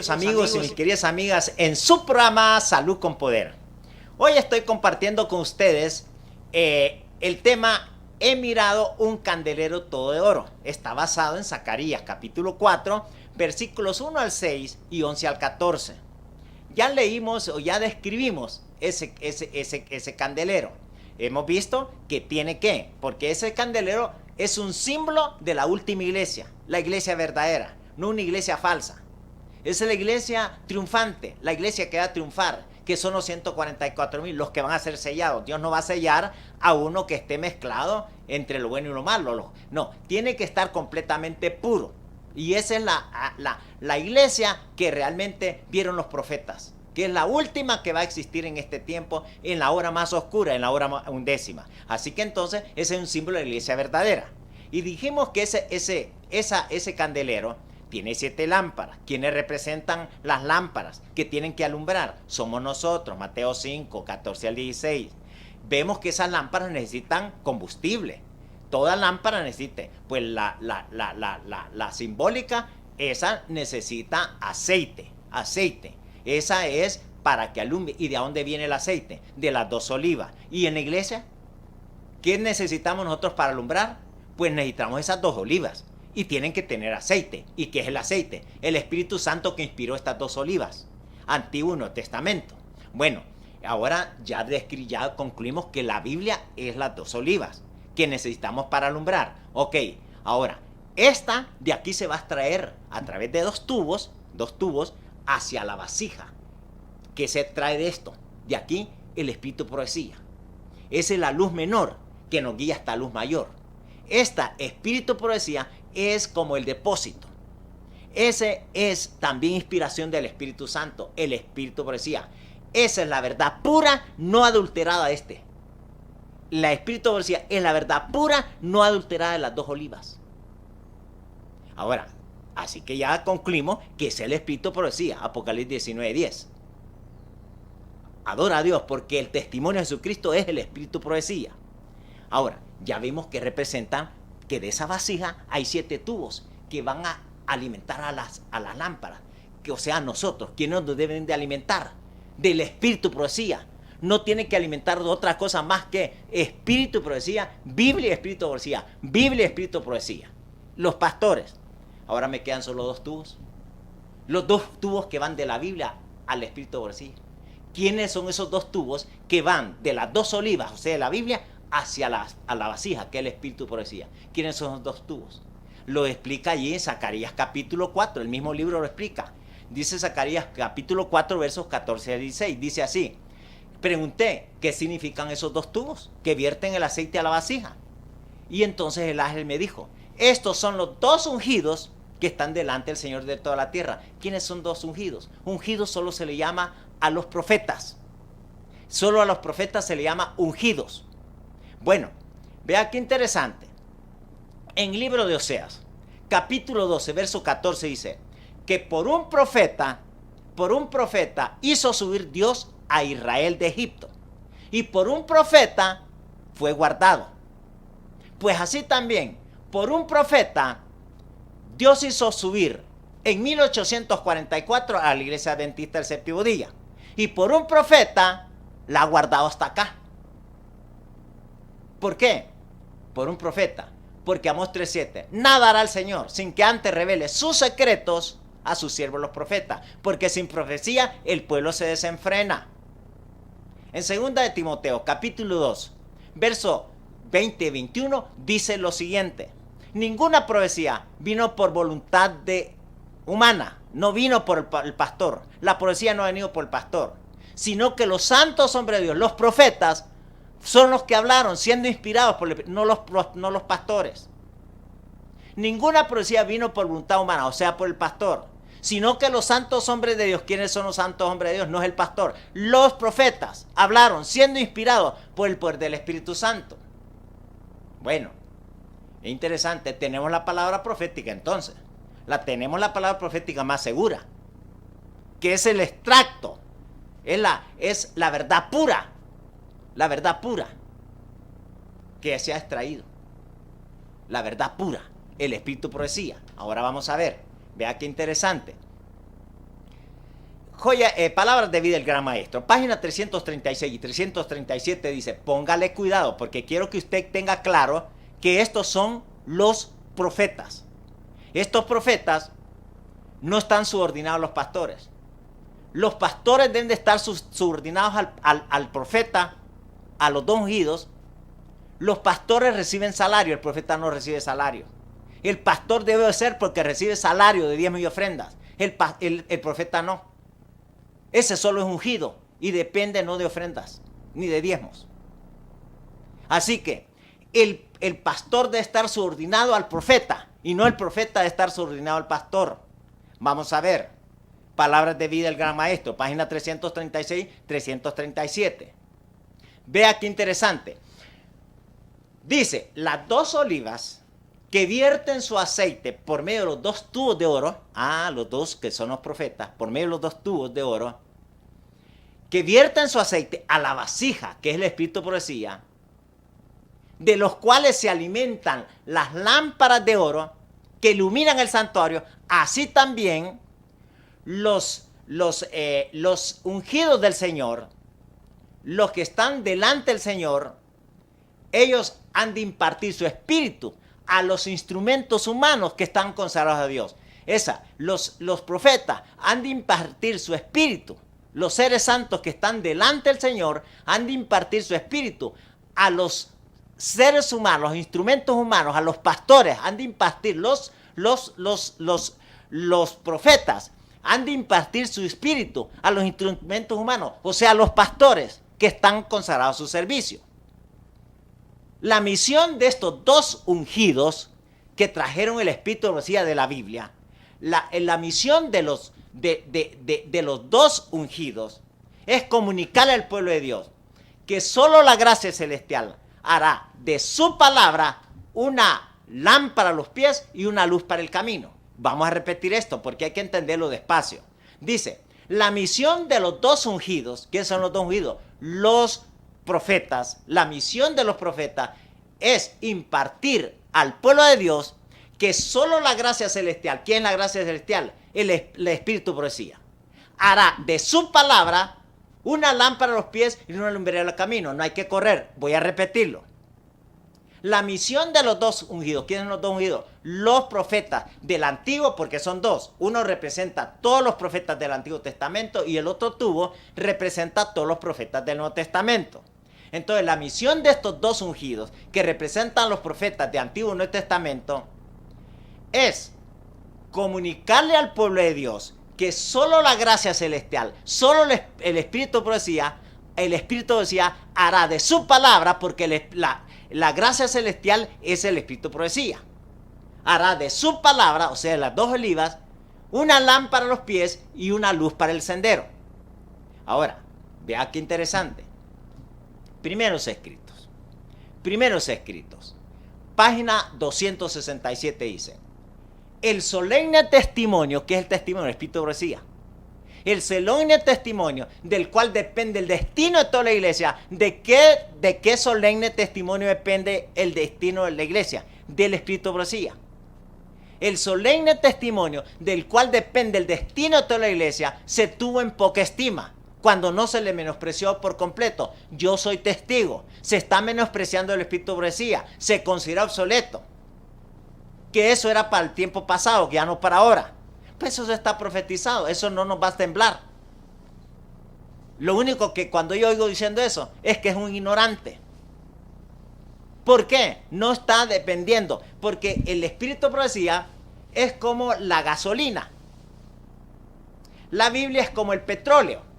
Amigos y mis queridas amigas en su programa Salud con Poder. Hoy estoy compartiendo con ustedes el tema He mirado un candelero todo de oro. Está basado en Zacarías capítulo 4 versículos 1 al 6 y 11 al 14. Ya leímos o ya describimos ese candelero. Hemos visto que tiene que, porque ese candelero es un símbolo de la última iglesia, la iglesia verdadera, no una iglesia falsa. Es la iglesia triunfante, la iglesia que va a triunfar, que son los 144,000, los que van a ser sellados. Dios no va a sellar a uno que esté mezclado entre lo bueno y lo malo. No, tiene que estar completamente puro. Y esa es la iglesia que realmente vieron los profetas, que es la última que va a existir en este tiempo, en la hora más oscura, en la hora undécima. Así que entonces ese es un símbolo de la iglesia verdadera. Y dijimos que ese candelero tiene 7 lámparas. ¿Quiénes representan las lámparas que tienen que alumbrar? Somos nosotros, Mateo 5, 14 al 16. Vemos que esas lámparas necesitan combustible. Toda lámpara necesita, pues la simbólica, esa necesita aceite. Esa es para que alumbre. ¿Y de dónde viene el aceite? De las 2 olivas. ¿Y en la iglesia? ¿Qué necesitamos nosotros para alumbrar? Pues necesitamos esas 2 olivas. Y tienen que tener aceite. ¿Y qué es el aceite? El Espíritu Santo que inspiró estas 2 olivas. Antiguo y Nuevo Testamento. Bueno, ahora ya concluimos que la Biblia es las 2 olivas que necesitamos para alumbrar. Ok, ahora, esta de aquí se va a extraer a través de 2 tubos hacia la vasija. ¿Qué se trae de esto? De aquí el Espíritu profecía. Esa es la luz menor que nos guía hasta luz mayor. Esta espíritu profecía es como el depósito. Ese es también inspiración del Espíritu Santo, el espíritu profecía. Esa es la verdad pura, no adulterada de este. La espíritu profecía es la verdad pura, no adulterada de las dos olivas. Ahora, así que ya concluimos que es el espíritu profecía, Apocalipsis 19:10. Adora a Dios porque el testimonio de Jesucristo es el espíritu profecía. Ahora, ya vimos que representan que de esa vasija hay 7 tubos que van a alimentar a las lámparas. Que, o sea, nosotros, ¿quiénes nos deben de alimentar? Del espíritu profecía. No tienen que alimentar de otra cosa más que espíritu profecía, Biblia y espíritu profecía, Biblia y espíritu profecía. Los pastores. Ahora me quedan solo 2 tubos. Los 2 tubos que van de la Biblia al espíritu profecía. ¿Quiénes son esos 2 tubos que van de las 2 olivas, o sea, de la Biblia, hacia a la vasija, que es el espíritu profecía? ¿Quiénes son los 2 tubos? Lo explica allí en Zacarías capítulo 4, el mismo libro lo explica. Dice Zacarías capítulo 4, versos 14 a 16, dice así: pregunté, ¿qué significan esos 2 tubos que vierten el aceite a la vasija? Y entonces el ángel me dijo: estos son los 2 ungidos que están delante del Señor de toda la tierra. ¿Quiénes son 2 ungidos? Ungidos solo se le llama a los profetas. Solo a los profetas se le llama ungidos. Bueno, vea qué interesante. En el libro de Oseas, capítulo 12, verso 14 dice que por un profeta hizo subir Dios a Israel de Egipto. Y por un profeta fue guardado. Pues así también, por un profeta, Dios hizo subir en 1844 a la iglesia adventista del séptimo día. Y por un profeta la ha guardado hasta acá. ¿Por qué? Por un profeta. Porque Amós 3:7, nada hará el Señor sin que antes revele sus secretos a sus siervos los profetas. Porque sin profecía el pueblo se desenfrena. En 2 de Timoteo, capítulo 2, verso 20 y 21, dice lo siguiente: ninguna profecía vino por voluntad humana, no vino por el pastor. La profecía no ha venido por el pastor, sino que los santos hombres de Dios, los profetas, son los que hablaron, siendo inspirados por no los pastores. Ninguna profecía vino por voluntad humana, o sea, por el pastor, sino que los santos hombres de Dios. ¿Quiénes son los santos hombres de Dios? No es el pastor. Los profetas hablaron, siendo inspirados por el poder del Espíritu Santo. Bueno, es interesante. Tenemos la palabra profética entonces. Tenemos la palabra profética más segura, que es el extracto, es la verdad pura. La verdad pura que se ha extraído. La verdad pura, el espíritu profecía. Ahora vamos a ver. Vea qué interesante. Palabras de vida del gran maestro. Página 336 y 337 dice: póngale cuidado porque quiero que usted tenga claro que estos son los profetas. Estos profetas no están subordinados a los pastores. Los pastores deben de estar subordinados al profeta, a los 2 ungidos. Los pastores reciben salario, el profeta no recibe salario. El pastor debe de ser porque recibe salario de diezmos y ofrendas. El profeta no. Ese solo es ungido y depende no de ofrendas ni de diezmos. Así que el pastor debe estar subordinado al profeta y no el profeta debe estar subordinado al pastor. Vamos a ver. Palabras de vida del gran maestro, página 336, 337. Vea qué interesante. Dice: las 2 olivas que vierten su aceite por medio de los 2 tubos de oro, los 2 que son los profetas, por medio de los 2 tubos de oro, que vierten su aceite a la vasija, que es el espíritu profecía, de los cuales se alimentan las lámparas de oro que iluminan el santuario, así también los ungidos del Señor, los que están delante del Señor, ellos han de impartir su espíritu a los instrumentos humanos que están consagrados a Dios. Los profetas han de impartir su espíritu. Los seres santos que están delante del Señor han de impartir su espíritu a los seres humanos, los instrumentos humanos, a los pastores. Han de impartir los profetas han de impartir su espíritu a los instrumentos humanos, o sea, a los pastores que están consagrados a su servicio. La misión de estos dos ungidos que trajeron el espíritu de profecía de la Biblia, la misión de los dos ungidos es comunicarle al pueblo de Dios que solo la gracia celestial hará de su palabra una lámpara a los pies y una luz para el camino. Vamos a repetir esto porque hay que entenderlo despacio. Dice, la misión de los dos ungidos, ¿quiénes son los dos ungidos? Los profetas. La misión de los profetas es impartir al pueblo de Dios que solo la gracia celestial, ¿quién es la gracia celestial? El espíritu de profecía. Hará de su palabra una lámpara a los pies y una lumbrera al camino. No hay que correr. Voy a repetirlo. La misión de los dos ungidos. ¿Quiénes son los dos ungidos? Los profetas del Antiguo, porque son dos. Uno representa a todos los profetas del Antiguo Testamento y el otro tubo representa a todos los profetas del Nuevo Testamento. Entonces, la misión de estos dos ungidos, que representan a los profetas de Antiguo y Nuevo Testamento, es comunicarle al pueblo de Dios que solo la gracia celestial, solo el espíritu de profecía, hará de su palabra, porque la gracia celestial es el espíritu de profecía. Hará de su palabra, o sea, de las dos olivas, una lámpara a los pies y una luz para el sendero. Ahora, vea qué interesante. Primeros escritos. Página 267 dice: el solemne testimonio, que es el testimonio del espíritu de profecía, el solemne testimonio del cual depende el destino de toda la iglesia. ¿De qué solemne testimonio depende el destino de la iglesia? Del espíritu de profecía. El solemne testimonio del cual depende el destino de toda la iglesia se tuvo en poca estima, cuando no se le menospreció por completo. Yo soy testigo. Se está menospreciando el espíritu de profecía. Se considera obsoleto. Que eso era para el tiempo pasado, que ya no para ahora. Pues eso está profetizado. Eso no nos va a temblar. Lo único que cuando yo oigo diciendo eso es que es un ignorante. ¿Por qué? No está dependiendo. Porque el espíritu de profecía es como la gasolina. La Biblia es como el petróleo.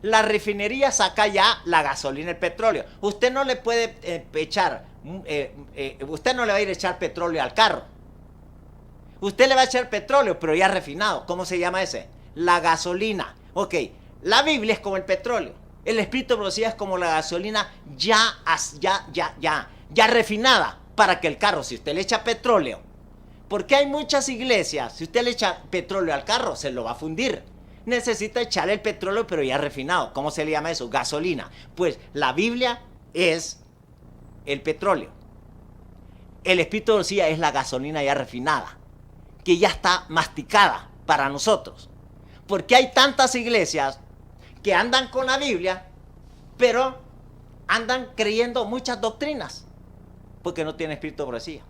La refinería saca ya la gasolina y el petróleo. Usted no le puede usted no le va a ir a echar petróleo al carro. Usted le va a echar petróleo, pero ya refinado. ¿Cómo se llama ese? La gasolina. Ok, la Biblia es como el petróleo. El espíritu de profecía es como la gasolina ya refinada para que el carro, si usted le echa petróleo, porque hay muchas iglesias, si usted le echa petróleo al carro, se lo va a fundir. Necesita echarle el petróleo, pero ya refinado. ¿Cómo se le llama eso? Gasolina. Pues la Biblia es el petróleo. El espíritu de profecía es la gasolina ya refinada, que ya está masticada para nosotros. Porque hay tantas iglesias que andan con la Biblia, pero andan creyendo muchas doctrinas, porque no tienen espíritu de profecía.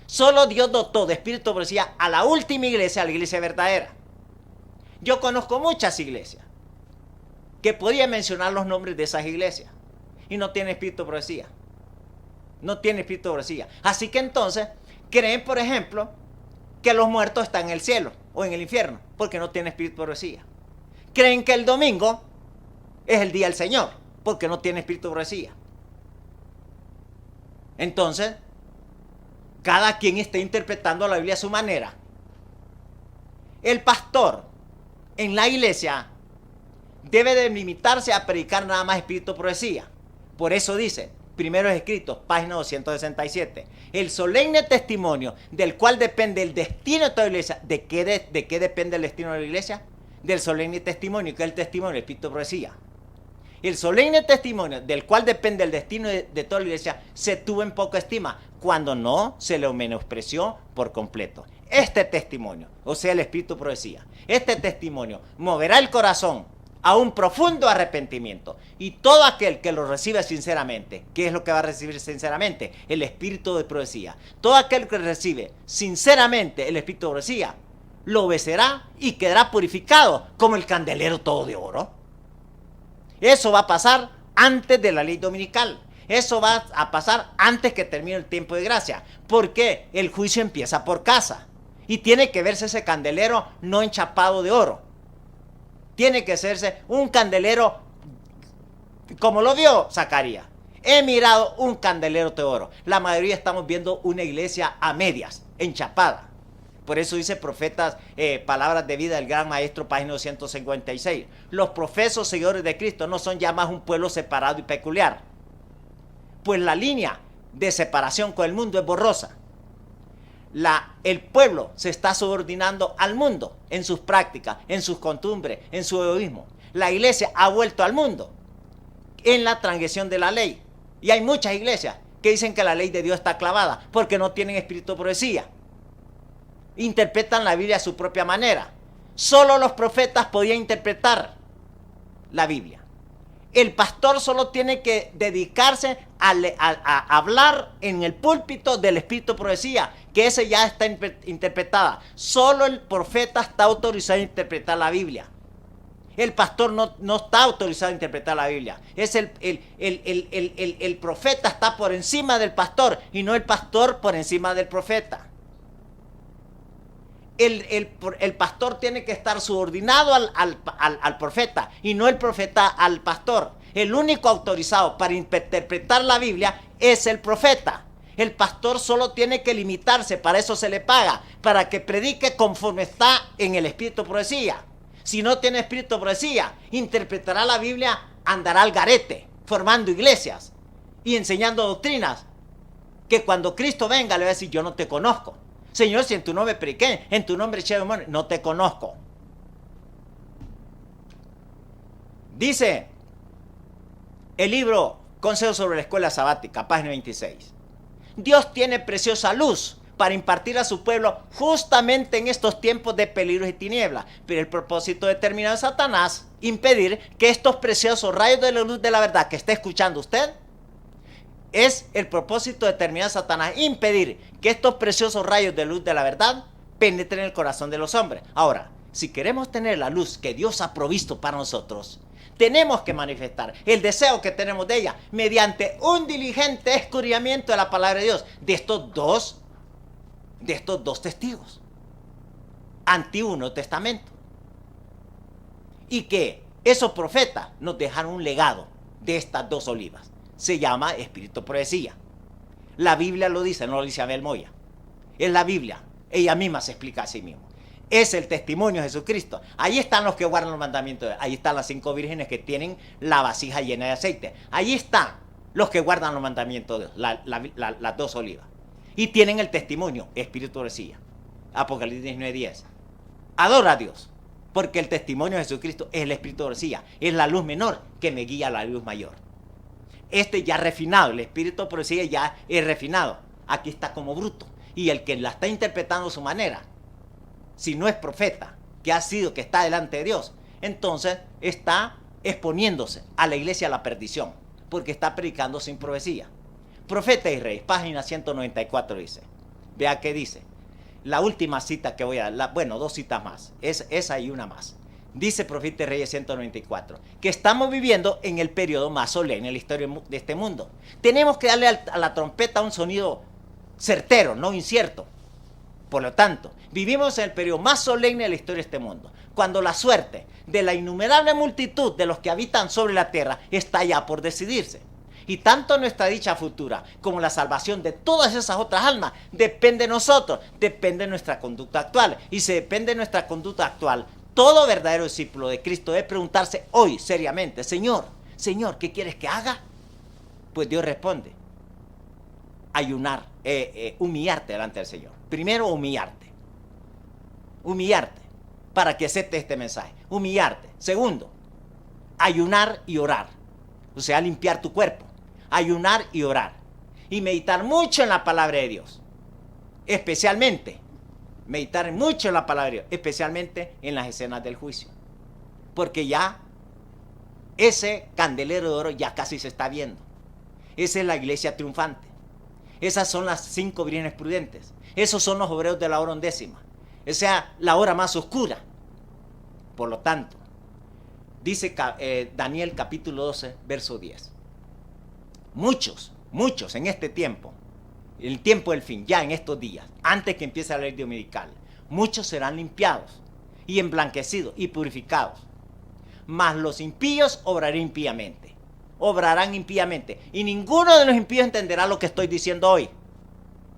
Solo Dios dotó de espíritu de profecía a la última iglesia, a la iglesia verdadera. Yo conozco muchas iglesias que podía mencionar los nombres de esas iglesias y no tienen espíritu de profecía. No tienen espíritu de profecía. Así que entonces creen, por ejemplo, que los muertos están en el cielo o en el infierno porque no tienen espíritu de profecía. Creen que el domingo es el día del Señor porque no tienen espíritu de profecía. Entonces, cada quien está interpretando la Biblia a su manera. El pastor en la iglesia debe de limitarse a predicar nada más espíritu de profecía. Por eso dice, Primeros Escritos, página 267, el solemne testimonio del cual depende el destino de toda la iglesia. ¿De qué depende el destino de la iglesia? Del solemne testimonio, que es el testimonio del espíritu de profecía. El solemne testimonio del cual depende el destino de toda la iglesia se tuvo en poca estima, cuando no se le menospreció por completo. Este testimonio, o sea, el espíritu de profecía, este testimonio moverá el corazón a un profundo arrepentimiento, y todo aquel que lo recibe sinceramente, ¿qué es lo que va a recibir sinceramente? El espíritu de profecía. Todo aquel que recibe sinceramente el espíritu de profecía lo obedecerá y quedará purificado como el candelero todo de oro. Eso va a pasar antes de la ley dominical. Eso va a pasar antes que termine el tiempo de gracia, porque el juicio empieza por casa y tiene que verse ese candelero no enchapado de oro. Tiene que hacerse un candelero como lo vio Zacarías. he mirado un candelero de oro. La mayoría estamos viendo una iglesia a medias, enchapada. Por eso dice Profetas, palabras de vida del gran maestro, página 256. Los profesos seguidores de Cristo no son ya más un pueblo separado y peculiar, pues la línea de separación con el mundo es borrosa. El pueblo se está subordinando al mundo en sus prácticas, en sus costumbres, en su egoísmo. La iglesia ha vuelto al mundo en la transgresión de la ley. Y hay muchas iglesias que dicen que la ley de Dios está clavada porque no tienen espíritu de profecía. Interpretan la Biblia a su propia manera. Solo los profetas podían interpretar la Biblia. El pastor solo tiene que dedicarse a hablar en el púlpito del espíritu de profecía, que ese ya está interpretada. Solo el profeta está autorizado a interpretar la Biblia. El pastor no está autorizado a interpretar la Biblia. Es el profeta está por encima del pastor y no el pastor por encima del profeta. El pastor tiene que estar subordinado al profeta y no el profeta al pastor. El único autorizado para interpretar la Biblia es el profeta. El pastor solo tiene que limitarse, para eso se le paga, para que predique conforme está en el espíritu de profecía. Si no tiene espíritu de profecía, interpretará la Biblia, andará al garete, formando iglesias y enseñando doctrinas, que cuando Cristo venga le va a decir: yo no te conozco. Señor, si en tu nombre prediqué, en tu nombre eché demonios, no te conozco. Dice el libro Consejo sobre la Escuela Sabática, página 26. Dios tiene preciosa luz para impartir a su pueblo justamente en estos tiempos de peligros y tinieblas. Pero el propósito determinado de Satanás, impedir que estos preciosos rayos de la luz de la verdad que está escuchando usted, es el propósito determinado de Satanás, impedir que estos preciosos rayos de luz de la verdad penetren en el corazón de los hombres. Ahora, si queremos tener la luz que Dios ha provisto para nosotros, tenemos que manifestar el deseo que tenemos de ella mediante un diligente escudriñamiento de la palabra de Dios, de estos dos testigos, Antiguo y Nuevo Testamento. Y que esos profetas nos dejaron un legado de estas dos olivas. Se llama espíritu de profecía. La Biblia lo dice, no lo dice Abel Moya. Es la Biblia, ella misma se explica a sí misma. Es el testimonio de Jesucristo. Ahí están los que guardan los mandamientos. Ahí están las 5 vírgenes que tienen la vasija llena de aceite. Ahí están los que guardan los mandamientos de Dios, las dos olivas. Y tienen el testimonio, espíritu de profecía. Apocalipsis 19:10. Adora a Dios, porque el testimonio de Jesucristo es el espíritu de profecía. Es la luz menor que me guía a la luz mayor. Este ya refinado, el espíritu de profecía ya es refinado. Aquí está como bruto. Y el que la está interpretando a su manera, si no es profeta, que está delante de Dios, entonces está exponiéndose a la iglesia a la perdición, porque está predicando sin profecía. Profeta y Reyes, página 194 dice, vea qué dice, la última cita que voy a dar, bueno, 2 citas más, esa y una más. Dice Profeta y Reyes 194, que estamos viviendo en el periodo más solemne en la historia de este mundo. Tenemos que darle a la trompeta un sonido certero, no incierto. Por lo tanto, vivimos en el periodo más solemne de la historia de este mundo, cuando la suerte de la innumerable multitud de los que habitan sobre la tierra está ya por decidirse. Y tanto nuestra dicha futura como la salvación de todas esas otras almas depende de nosotros, depende de nuestra conducta actual. Y si depende de nuestra conducta actual, todo verdadero discípulo de Cristo debe preguntarse hoy seriamente: Señor, ¿qué quieres que haga? Pues Dios responde: ayunar, humillarte delante del Señor. Primero, humillarte para que acepte este mensaje, humillarte. Segundo, ayunar y orar, o sea, limpiar tu cuerpo, ayunar y orar, y meditar mucho en la palabra de Dios, especialmente meditar mucho en la palabra de Dios, especialmente en las escenas del juicio, porque ya ese candelero de oro ya casi se está viendo. Esa es la iglesia triunfante. Esas son las 5 vírgenes prudentes. Esos son los obreros de la hora 11ª. Esa es la hora más oscura. Por lo tanto, dice Daniel capítulo 12, verso 10. Muchos en este tiempo, el tiempo del fin, ya en estos días, antes que empiece la ley dominical, muchos serán limpiados y emblanquecidos y purificados. Mas los impíos obrarán impíamente. obrarán impíamente. Y ninguno de los impíos entenderá lo que estoy diciendo hoy.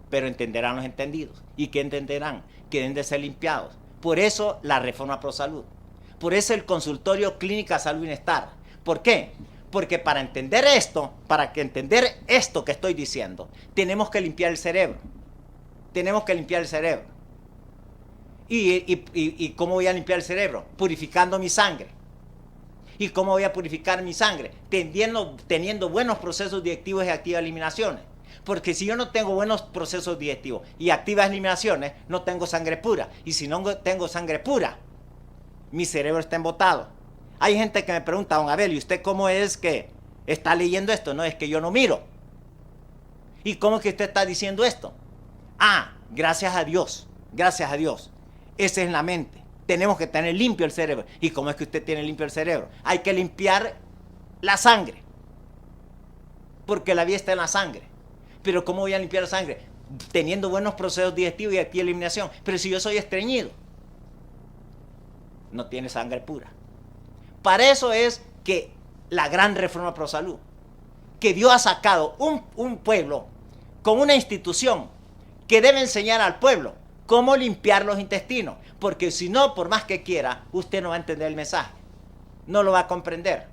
Pero entenderán los entendidos. ¿Y qué entenderán? Que deben de ser limpiados. Por eso la reforma pro salud. Por eso el consultorio Clínica Salud y Bienestar. ¿Por qué? Porque para entender esto que estoy diciendo, tenemos que limpiar el cerebro. Tenemos que limpiar el cerebro. ¿Y cómo voy a limpiar el cerebro? Purificando mi sangre. ¿Y cómo voy a purificar mi sangre? Teniendo buenos procesos digestivos y activas eliminaciones. Porque si yo no tengo buenos procesos digestivos y activas eliminaciones, no tengo sangre pura. Y si no tengo sangre pura, mi cerebro está embotado. Hay gente que me pregunta, don Abel, ¿y usted cómo es que está leyendo esto? No, es que yo no miro. ¿Y cómo es que usted está diciendo esto? Ah, gracias a Dios, gracias a Dios. Esa es la mente. Tenemos que tener limpio el cerebro. ¿Y cómo es que usted tiene limpio el cerebro? Hay que limpiar la sangre. Porque la vida está en la sangre. Pero ¿cómo voy a limpiar la sangre? Teniendo buenos procesos digestivos y activa eliminación. Pero si yo soy estreñido, no tiene sangre pura. Para eso es que la gran reforma pro salud, que Dios ha sacado un pueblo con una institución que debe enseñar al pueblo cómo limpiar los intestinos. Porque si no, por más que quiera, usted no va a entender el mensaje. No lo va a comprender.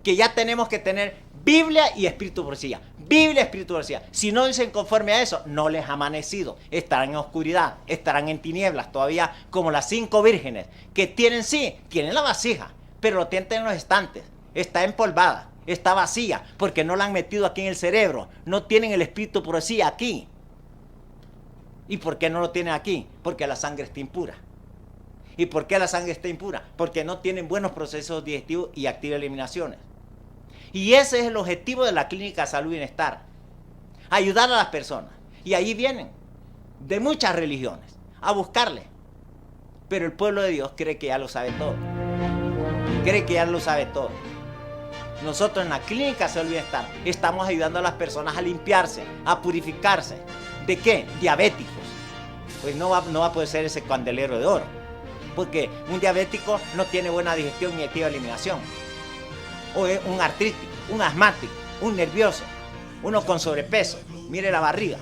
Que ya tenemos que tener Biblia y espíritu de profecía. Biblia y espíritu de profecía. Si no dicen conforme a eso, no les ha amanecido. Estarán en oscuridad, estarán en tinieblas todavía, como las 5 vírgenes, que tienen la vasija, pero lo tienen en los estantes. Está empolvada, está vacía, porque no la han metido aquí en el cerebro. No tienen el espíritu de profecía aquí. ¿Y por qué no lo tienen aquí? Porque la sangre está impura. ¿Y por qué la sangre está impura? Porque no tienen buenos procesos digestivos y activas eliminaciones. Y ese es el objetivo de la Clínica Salud y Bienestar. Ayudar a las personas. Y ahí vienen de muchas religiones a buscarle. Pero el pueblo de Dios cree que ya lo sabe todo. Cree que ya lo sabe todo. Nosotros en la Clínica Salud y Bienestar estamos ayudando a las personas a limpiarse, a purificarse. ¿De qué? Diabéticos. Pues no va a poder ser ese candelero de oro. Porque un diabético no tiene buena digestión ni activa eliminación. O es un artrítico, un asmático, un nervioso, uno con sobrepeso. Mire la barriga.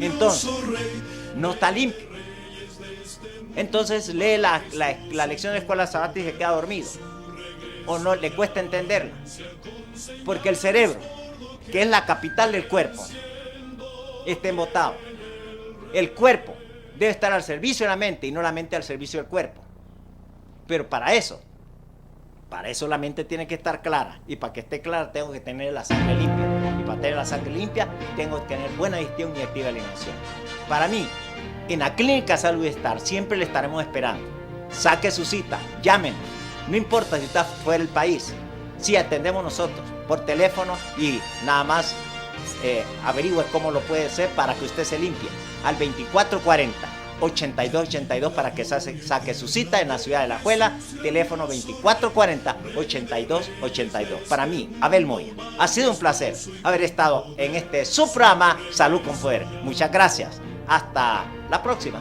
Entonces, no está limpio. Entonces lee la lección de escuela sabática y se queda dormido. O no le cuesta entenderla. Porque el cerebro, que es la capital del cuerpo, está embotado. El cuerpo debe estar al servicio de la mente y no la mente al servicio del cuerpo. Pero para eso la mente tiene que estar clara. Y para que esté clara tengo que tener la sangre limpia. Y para tener la sangre limpia tengo que tener buena digestión y activa alimentación. Para mí, en la Clínica Salud y Bienestar siempre le estaremos esperando. Saque su cita, llámenos. No importa si está fuera del país. Sí, atendemos nosotros por teléfono y nada más averigüe cómo lo puede hacer para que usted se limpie. Al 2440-8282 para que saque su cita en la ciudad de La Juela. Teléfono 2440-8282. Para mí, Abel Moya, ha sido un placer haber estado en este su programa Salud con Poder. Muchas gracias. Hasta la próxima.